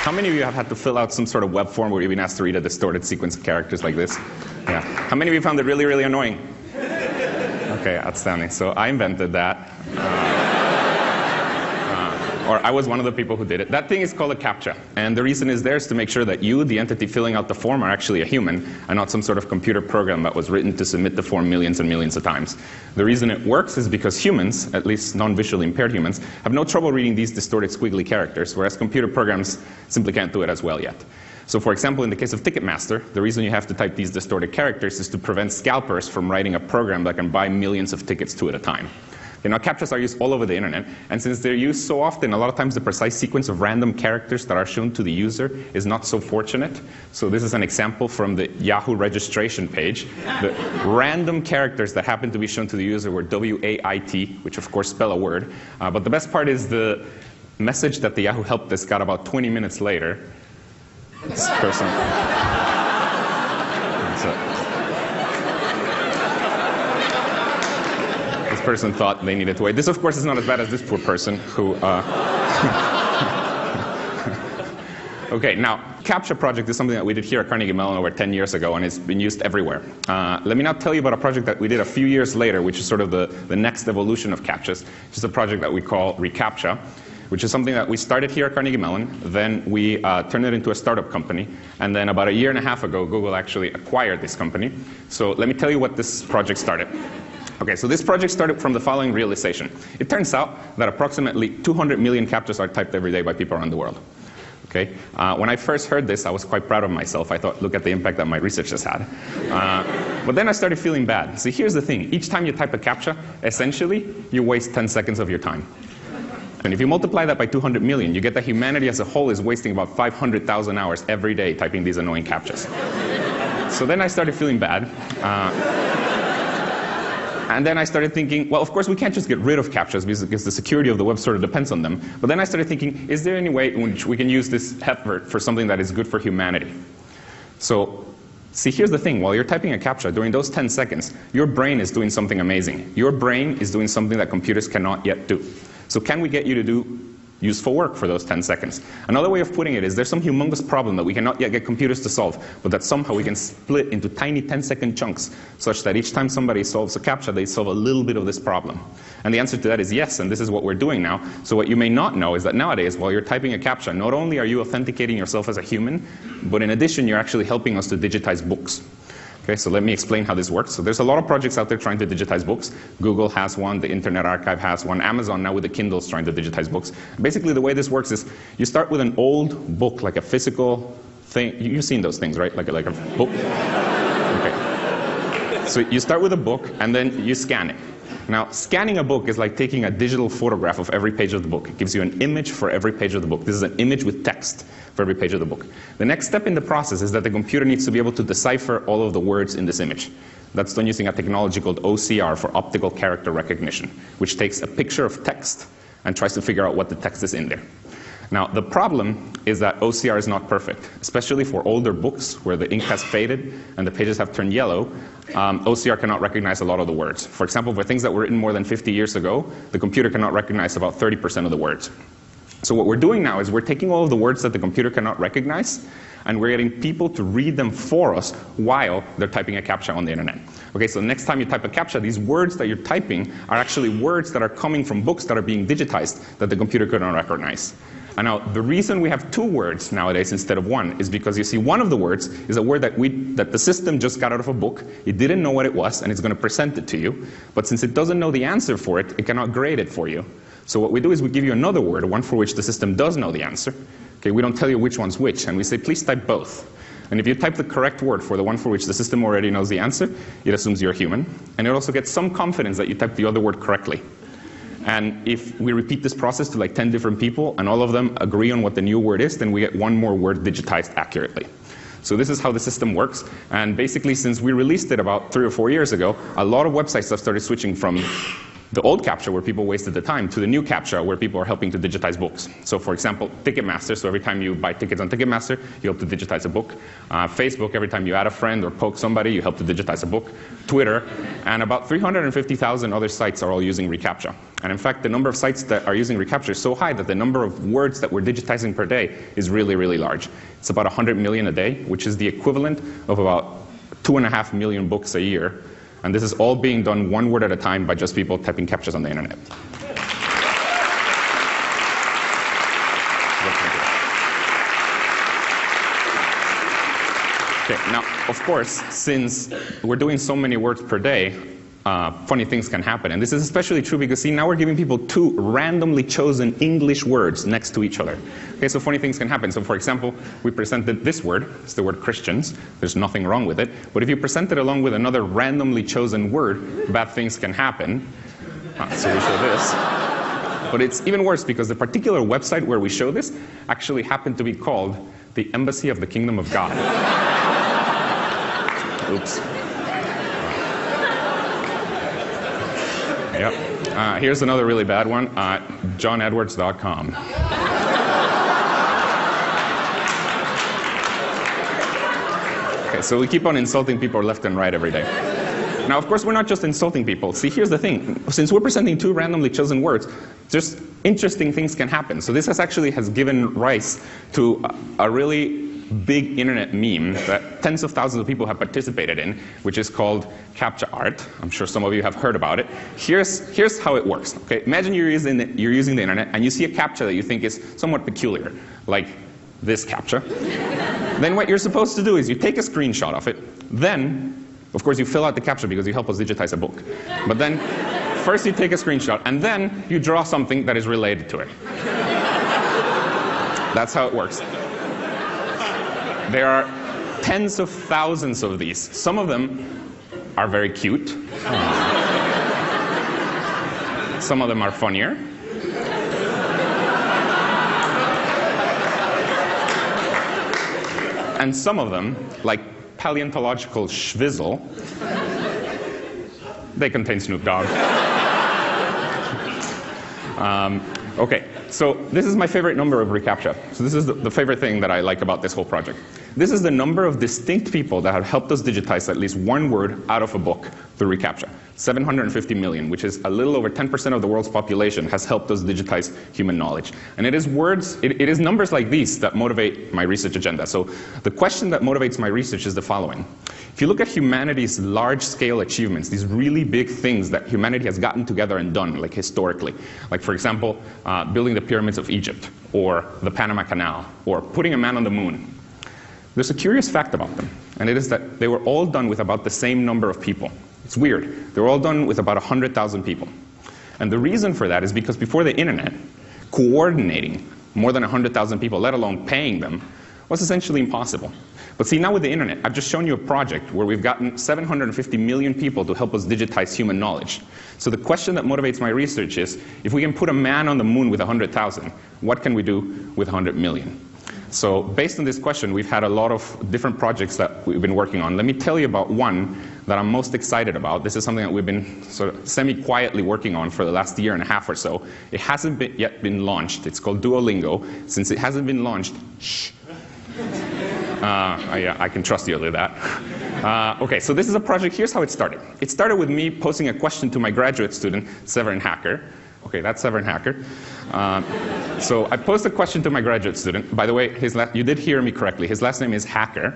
How many of you have had to fill out some sort of web form where you've been asked to read a distorted sequence of characters like this? Yeah. How many of you found it really, really annoying? Okay, outstanding. So I invented that. Or I was one of the people who did it. That thing is called a CAPTCHA. And the reason is there is to make sure that you, the entity filling out the form, are actually a human and not some sort of computer program that was written to submit the form millions and millions of times. The reason it works is because humans, at least non-visually impaired humans, have no trouble reading these distorted squiggly characters, whereas computer programs simply can't do it as well yet. So for example, in the case of Ticketmaster, the reason you have to type these distorted characters is to prevent scalpers from writing a program that can buy millions of tickets two at a time. Now, CAPTCHAs are used all over the internet, and since they're used so often, a lot of times the precise sequence of random characters that are shown to the user is not so fortunate. So this is an example from the Yahoo registration page. The random characters that happen to be shown to the user were W-A-I-T, which of course spell a word. But the best part is the message that the Yahoo help desk got about 20 minutes later. This person. Person thought they needed to wait. This, of course, is not as bad as this poor person who... Okay, now, CAPTCHA project is something that we did here at Carnegie Mellon over 10 years ago, and it's been used everywhere. Let me now tell you about a project that we did a few years later, which is sort of the next evolution of CAPTCHAs, which is a project that we call Recaptcha, which is something that we started here at Carnegie Mellon, then we turned it into a startup company, and then about a year and a half ago, Google actually acquired this company. So let me tell you what this project started. Okay, so this project started from the following realization. It turns out that approximately 200 million CAPTCHAs are typed every day by people around the world. Okay? When I first heard this, I was quite proud of myself. I thought, look at the impact that my research has had. But then I started feeling bad. See, here's the thing. Each time you type a CAPTCHA, essentially, you waste 10 seconds of your time. And if you multiply that by 200 million, you get that humanity as a whole is wasting about 500,000 hours every day typing these annoying CAPTCHAs. So then I started feeling bad. And then I started thinking, well, of course, we can't just get rid of CAPTCHAs because the security of the web sort of depends on them. But then I started thinking, is there any way in which we can use this effort for something that is good for humanity? So, see, here's the thing. While you're typing a CAPTCHA, during those 10 seconds, your brain is doing something amazing. Your brain is doing something that computers cannot yet do. So can we get you to do useful work for those 10 seconds? Another way of putting it is there's some humongous problem that we cannot yet get computers to solve, but that somehow we can split into tiny 10-second chunks such that each time somebody solves a CAPTCHA, they solve a little bit of this problem. And the answer to that is yes, and this is what we're doing now. So what you may not know is that nowadays, while you're typing a CAPTCHA, not only are you authenticating yourself as a human, but in addition, you're actually helping us to digitize books. Okay, so let me explain how this works. So there's a lot of projects out there trying to digitize books. Google has one, the Internet Archive has one, Amazon now with the Kindles trying to digitize books. Basically the way this works is you start with an old book, like a physical thing. You've seen those things, right? Like a book? Okay. So you start with a book and then you scan it. Now, scanning a book is like taking a digital photograph of every page of the book. It gives you an image for every page of the book. This is an image with text for every page of the book. The next step in the process is that the computer needs to be able to decipher all of the words in this image. That's done using a technology called OCR, for optical character recognition, which takes a picture of text and tries to figure out what the text is in there. Now, the problem is that OCR is not perfect, especially for older books where the ink has faded and the pages have turned yellow. OCR cannot recognize a lot of the words. For example, for things that were written more than 50 years ago, the computer cannot recognize about 30% of the words. So what we're doing now is we're taking all of the words that the computer cannot recognize, and we're getting people to read them for us while they're typing a CAPTCHA on the internet. Okay, so next time you type a CAPTCHA, these words that you're typing are actually words that are coming from books that are being digitized that the computer couldn't recognize. And now, the reason we have two words nowadays instead of one is because you see one of the words is a word that the system just got out of a book. It didn't know what it was, and it's going to present it to you. But since it doesn't know the answer for it, it cannot grade it for you. So what we do is we give you another word, one for which the system does know the answer. Okay, we don't tell you which one's which, and we say, please type both. And if you type the correct word for the one for which the system already knows the answer, it assumes you're human. And it also gets some confidence that you typed the other word correctly. And if we repeat this process to like 10 different people, and all of them agree on what the new word is, then we get one more word digitized accurately. So this is how the system works. And basically, since we released it about 3 or 4 years ago, a lot of websites have started switching from the old CAPTCHA, where people wasted the time, to the new CAPTCHA, where people are helping to digitize books. So for example, Ticketmaster, so every time you buy tickets on Ticketmaster, you help to digitize a book. Facebook, every time you add a friend or poke somebody, you help to digitize a book. Twitter, and about 350,000 other sites are all using Recaptcha. And in fact, the number of sites that are using Recaptcha is so high that the number of words that we're digitizing per day is really, really large. It's about 100 million a day, which is the equivalent of about 2.5 million books a year. And this is all being done one word at a time by just people typing CAPTCHAs on the internet. Okay, now, of course, since we're doing so many words per day, funny things can happen. And this is especially true because, see, now we're giving people 2 randomly chosen English words next to each other. Okay, so funny things can happen. So, for example, we presented this word. It's the word Christians. There's nothing wrong with it. But if you present it along with another randomly chosen word, bad things can happen. So we show this. But it's even worse because the particular website where we show this actually happened to be called the Embassy of the Kingdom of God. Oops. Yep. Here's another really bad one, johnedwards.com. Okay, so we keep on insulting people left and right every day. Now, of course, we're not just insulting people. See, here's the thing. Since we're presenting 2 randomly chosen words, just interesting things can happen. So this has given rise to a really big internet meme that tens of thousands of people have participated in, which is called CAPTCHA art. I'm sure some of you have heard about it. Here's how it works. Okay, imagine you're using the internet and you see a CAPTCHA that you think is somewhat peculiar, like this CAPTCHA. Then what you're supposed to do is you take a screenshot of it. Then, of course, you fill out the CAPTCHA because you help us digitize a book. But then, first you take a screenshot, and then you draw something that is related to it. That's how it works. There are tens of thousands of these. Some of them are very cute. Some of them are funnier. And some of them, like paleontological schwizzle, they contain Snoop Dogg. Okay, so this is my favorite number of Recaptcha. So this is the favorite thing that I like about this whole project. This is the number of distinct people that have helped us digitize at least one word out of a book through Recaptcha. 750 million, which is a little over 10% of the world's population, has helped us digitize human knowledge. And it is numbers like these that motivate my research agenda. So the question that motivates my research is the following. If you look at humanity's large-scale achievements, these really big things that humanity has gotten together and done, like historically, like, for example, building the pyramids of Egypt, or the Panama Canal, or putting a man on the moon, there's a curious fact about them, and it is that they were all done with about the same number of people. It's weird. They were all done with about 100,000 people. And the reason for that is because before the internet, coordinating more than 100,000 people, let alone paying them, was essentially impossible. But see, now with the internet, I've just shown you a project where we've gotten 750 million people to help us digitize human knowledge. So the question that motivates my research is, if we can put a man on the moon with 100,000, what can we do with 100 million? So based on this question, we've had a lot of different projects that we've been working on. Let me tell you about one that I'm most excited about. This is something that we've been sort of semi-quietly working on for the last year and a half or so. It hasn't yet been launched. It's called DUOLINGO. Since it hasn't been launched, shh. Yeah, I can trust you with that. Okay, so this is a project. Here's how it started. It started with me posing a question to my graduate student, Severin Hacker. Okay, that's Severin Hacker. So I posed a question to my graduate student. By the way, you did hear me correctly. His last name is Hacker.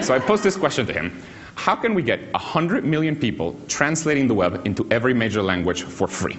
So I posed this question to him. How can we get 100 million people translating the web into every major language for free?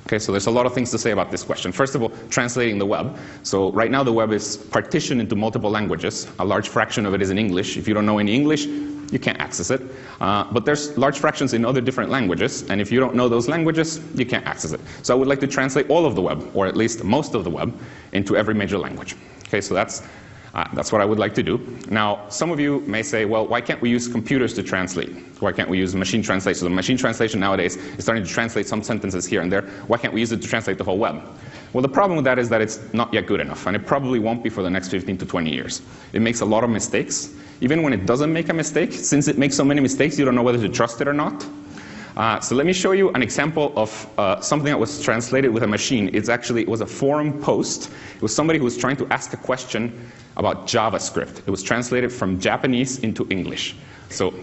Okay, so there's a lot of things to say about this question. First of all, translating the web. So right now the web is partitioned into multiple languages. A large fraction of it is in English. If you don't know any English, you can't access it. But there's large fractions in other different languages, and if you don't know those languages, you can't access it. So I would like to translate all of the web, or at least most of the web, into every major language. Okay, so that's what I would like to do. Now, some of you may say, well, why can't we use computers to translate? Why can't we use machine translation? So machine translation nowadays is starting to translate some sentences here and there. Why can't we use it to translate the whole web? Well, the problem with that is that it's not yet good enough, and it probably won't be for the next 15 to 20 years. It makes a lot of mistakes. Even when it doesn't make a mistake, since it makes so many mistakes, you don't know whether to trust it or not. So let me show you an example of something that was translated with a machine. It was a forum post. It was somebody who was trying to ask a question about JavaScript. It was translated from Japanese into English. So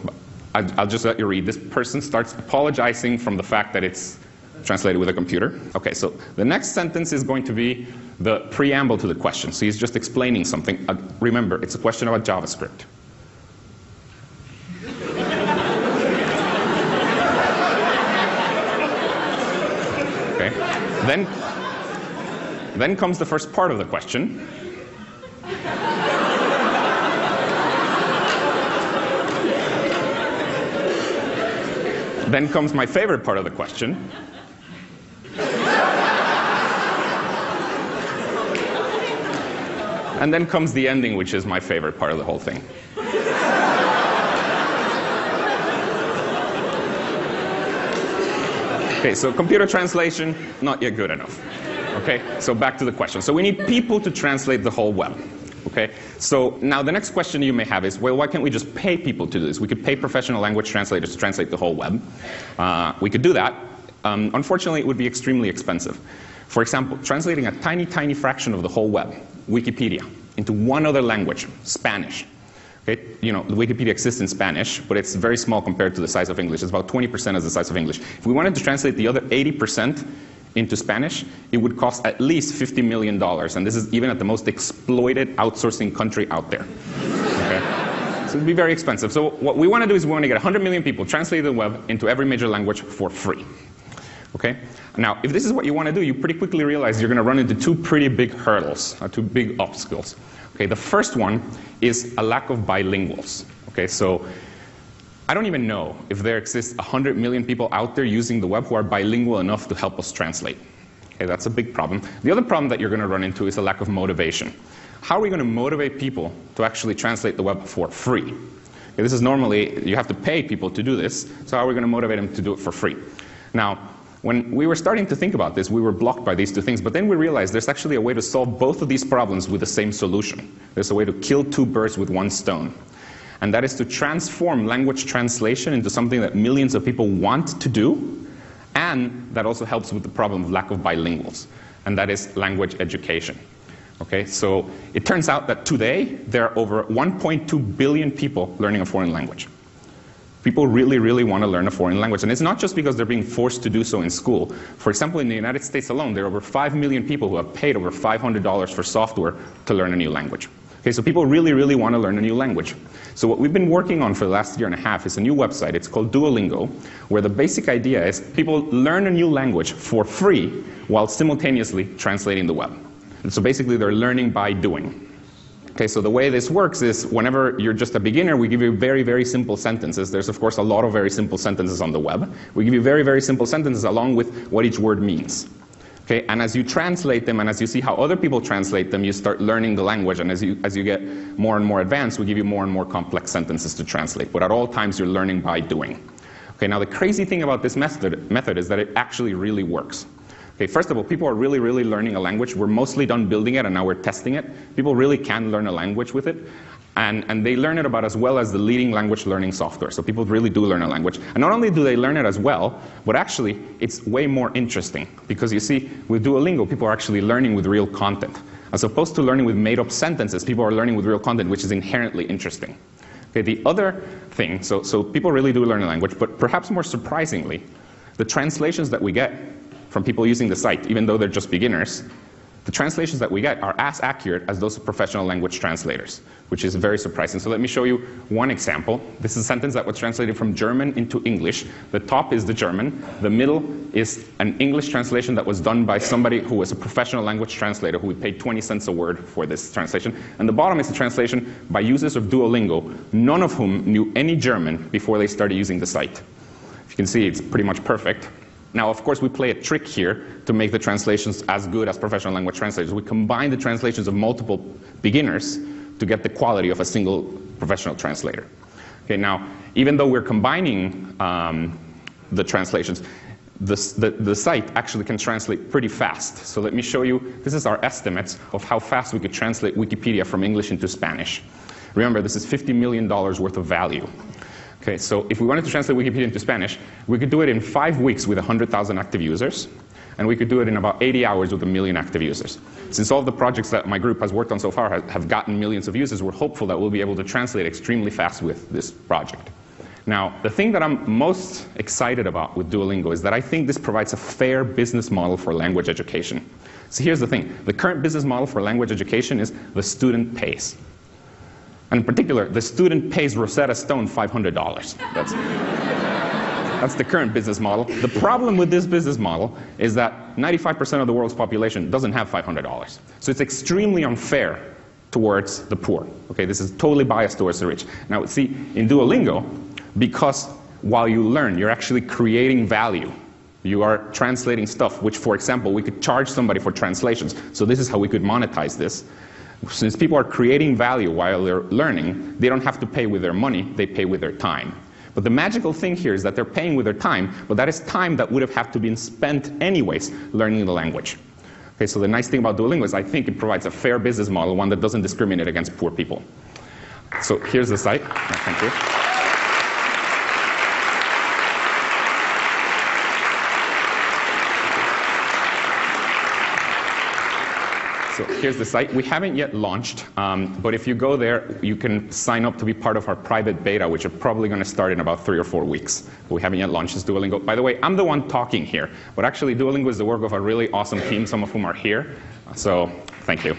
I'll just let you read. This person starts apologizing from the fact that it's translated with a computer. Okay, so the next sentence is going to be the preamble to the question. So he's just explaining something. Remember, it's a question about JavaScript. Okay. Then comes the first part of the question. Then comes my favorite part of the question. And then comes the ending, which is my favorite part of the whole thing. Okay, so computer translation, not yet good enough. Okay, so back to the question. So we need people to translate the whole web. Okay, so now the next question you may have is, well, why can't we just pay people to do this? We could pay professional language translators to translate the whole web. We could do that. Unfortunately, it would be extremely expensive. For example, translating a tiny, tiny fraction of the whole web, Wikipedia, into one other language, Spanish. Okay? You know, Wikipedia exists in Spanish, but it's very small compared to the size of English. It's about 20% of the size of English. If we wanted to translate the other 80% into Spanish, it would cost at least $50 million. And this is even at the most exploited outsourcing country out there. Okay? So it would be very expensive. So what we want to do is we want to get 100 million people translate the web into every major language for free. Okay? Now, if this is what you want to do, you pretty quickly realize you're going to run into two pretty big hurdles, two big obstacles. Okay, the first one is a lack of bilinguals. Okay, so I don't even know if there exists 100 million people out there using the web who are bilingual enough to help us translate. Okay, that's a big problem. The other problem that you're going to run into is a lack of motivation. How are we going to motivate people to actually translate the web for free? Okay, this is normally, you have to pay people to do this, so how are we going to motivate them to do it for free? Now, when we were starting to think about this, we were blocked by these two things, but then we realized there's actually a way to solve both of these problems with the same solution. There's a way to kill two birds with one stone. And that is to transform language translation into something that millions of people want to do, and that also helps with the problem of lack of bilinguals, and that is language education. Okay, so it turns out that today there are over 1.2 billion people learning a foreign language. People really, really want to learn a foreign language. And it's not just because they're being forced to do so in school. For example, in the United States alone, there are over 5 million people who have paid over $500 for software to learn a new language. Okay, so people really, really want to learn a new language. So what we've been working on for the last year and a half is a new website. It's called DUOLINGO, where the basic idea is people learn a new language for free while simultaneously translating the web. And so basically, they're learning by doing. Okay, so the way this works is whenever you're just a beginner, we give you very, very simple sentences. There's, of course, a lot of very simple sentences on the web. We give you very, very simple sentences along with what each word means. Okay, and as you translate them and as you see how other people translate them, you start learning the language. And as you get more and more advanced, we give you more and more complex sentences to translate. But at all times, you're learning by doing. Okay, now the crazy thing about this method is that it actually really works. Okay, first of all, people are really, really learning a language. We're mostly done building it, and now we're testing it. People really can learn a language with it, and they learn it about as well as the leading language learning software. So people really do learn a language. And not only do they learn it as well, but actually it's way more interesting. Because you see, with Duolingo, people are actually learning with real content. As opposed to learning with made-up sentences, people are learning with real content, which is inherently interesting. Okay, the other thing, so people really do learn a language, but perhaps more surprisingly, the translations that we get from people using the site, even though they're just beginners, the translations that we get are as accurate as those of professional language translators, which is very surprising. So let me show you one example. This is a sentence that was translated from German into English. The top is the German. The middle is an English translation that was done by somebody who was a professional language translator who we paid 20 cents a word for this translation. And the bottom is a translation by users of Duolingo, none of whom knew any German before they started using the site. If you can see, it's pretty much perfect. Now, of course, we play a trick here to make the translations as good as professional language translators. We combine the translations of multiple beginners to get the quality of a single professional translator. Okay, now, even though we're combining the translations, the site actually can translate pretty fast. So let me show you, this is our estimates of how fast we could translate Wikipedia from English into Spanish. Remember, this is $50 million worth of value. Okay, so if we wanted to translate Wikipedia into Spanish, we could do it in 5 weeks with 100,000 active users, and we could do it in about 80 hours with 1 million active users. Since all of the projects that my group has worked on so far have gotten millions of users, we're hopeful that we'll be able to translate extremely fast with this project. Now, the thing that I'm most excited about with Duolingo is that I think this provides a fair business model for language education. So here's the thing. The current business model for language education is the student pays. And in particular, the student pays Rosetta Stone $500. That's the current business model. The problem with this business model is that 95% of the world's population doesn't have $500. So it's extremely unfair towards the poor. Okay, this is totally biased towards the rich. Now, see, in Duolingo, because while you learn, you're actually creating value. You are translating stuff, which, for example, we could charge somebody for translations. So this is how we could monetize this. Since people are creating value while they're learning, they don't have to pay with their money, they pay with their time. But the magical thing here is that they're paying with their time, but that is time that would have had to been spent anyways learning the language. Okay, so the nice thing about Duolingo is I think it provides a fair business model, one that doesn't discriminate against poor people. So here's the site. Thank you. So here's the site. We haven't yet launched, but if you go there, you can sign up to be part of our private beta, which are probably going to start in about 3 or 4 weeks. But we haven't yet launched this Duolingo. By the way, I'm the one talking here, but actually Duolingo is the work of a really awesome team, some of whom are here. So thank you.